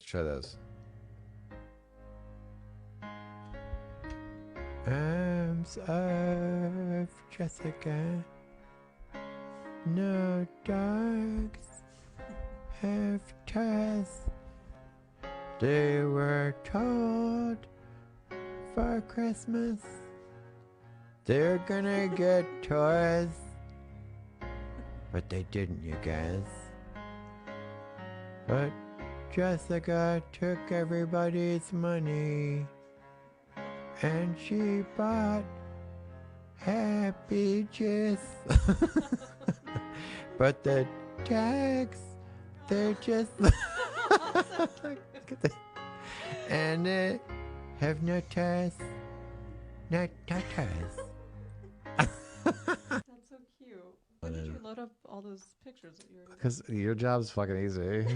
try this. Arms of Jessica. No dogs have toys. They were told for Christmas they're gonna get toys, but they didn't, you guys. But Jessica took everybody's money and she bought Happy Jizz. But the tags, they're just and they have no toys. No toys. That's so cute. When did you load up all those pictures that you were? Because your job's fucking easy.